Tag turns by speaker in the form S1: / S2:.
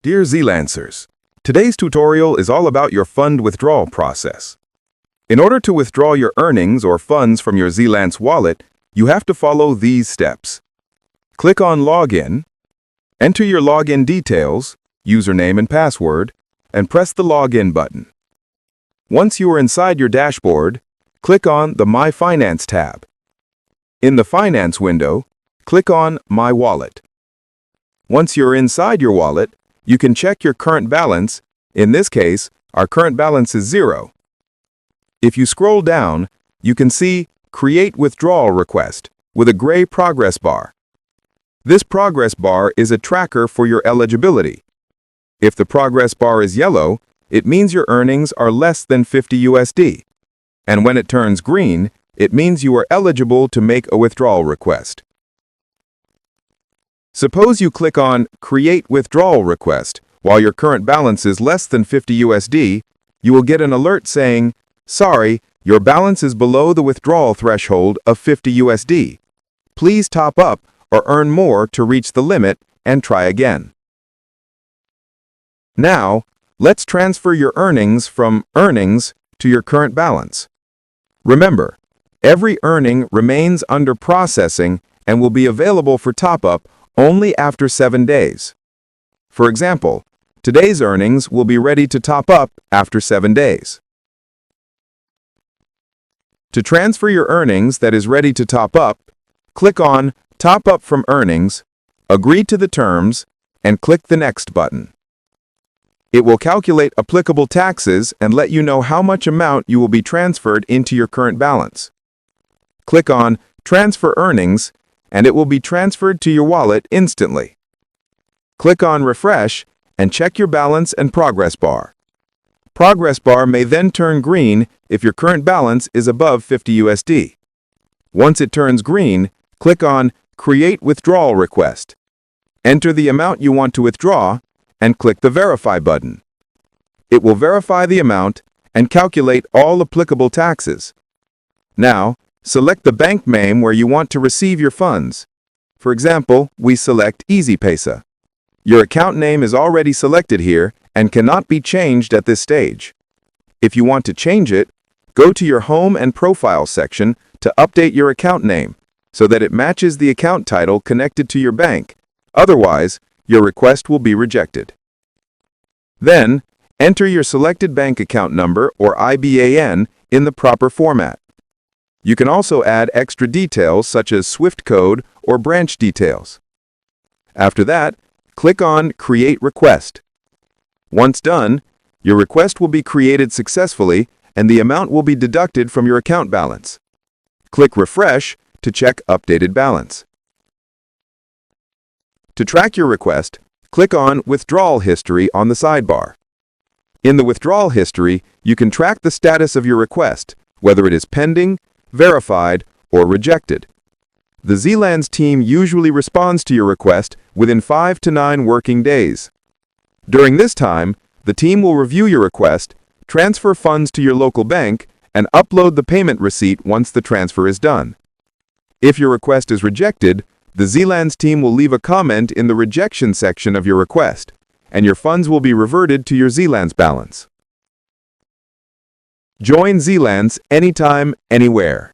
S1: Dear ZeeLancers, today's tutorial is all about your fund withdrawal process. In order to withdraw your earnings or funds from your ZeeLance wallet, you have to follow these steps. Click on Login, enter your login details, username and password, and press the Login button. Once you are inside your dashboard, click on the My Finance tab. In the Finance window, click on My Wallet. Once you're inside your wallet, you can check your current balance. In this case, our current balance is 0. If you scroll down, you can see Create Withdrawal Request with a gray progress bar. This progress bar is a tracker for your eligibility. If the progress bar is yellow, it means your earnings are less than 50 USD. And when it turns green, it means you are eligible to make a withdrawal request. Suppose you click on Create Withdrawal Request while your current balance is less than 50 USD, you will get an alert saying, "Sorry, your balance is below the withdrawal threshold of 50 USD. Please top up or earn more to reach the limit and try again." Now, let's transfer your earnings from earnings to your current balance. Remember, every earning remains under processing and will be available for top-up only after 7 days. For example, today's earnings will be ready to top up after 7 days. To transfer your earnings that is ready to top up, click on Top Up from Earnings, agree to the terms, and click the Next button. It will calculate applicable taxes and let you know how much amount you will be transferred into your current balance. Click on Transfer Earnings, and it will be transferred to your wallet instantly. Click on Refresh and check your balance and progress bar. Progress bar may then turn green if your current balance is above 50 USD. Once it turns green, click on Create Withdrawal Request. Enter the amount you want to withdraw and click the Verify button. It will verify the amount and calculate all applicable taxes. Now, select the bank name where you want to receive your funds. For example, we select Easypaisa. Your account name is already selected here and cannot be changed at this stage. If you want to change it, go to your Home and Profile section to update your account name so that it matches the account title connected to your bank. Otherwise, your request will be rejected. Then, enter your selected bank account number or IBAN in the proper format. You can also add extra details such as SWIFT code or branch details. After that, click on Create Request. Once done, your request will be created successfully and the amount will be deducted from your account balance. Click Refresh to check updated balance. To track your request, click on Withdrawal History on the sidebar. In the withdrawal history, you can track the status of your request, whether it is pending, verified, or rejected. The ZeeLance team usually responds to your request within 5 to 9 working days. During this time, the team will review your request, transfer funds to your local bank, and upload the payment receipt once the transfer is done. If your request is rejected, the ZeeLance team will leave a comment in the rejection section of your request, and your funds will be reverted to your ZeeLance balance. Join ZeeLance anytime, anywhere.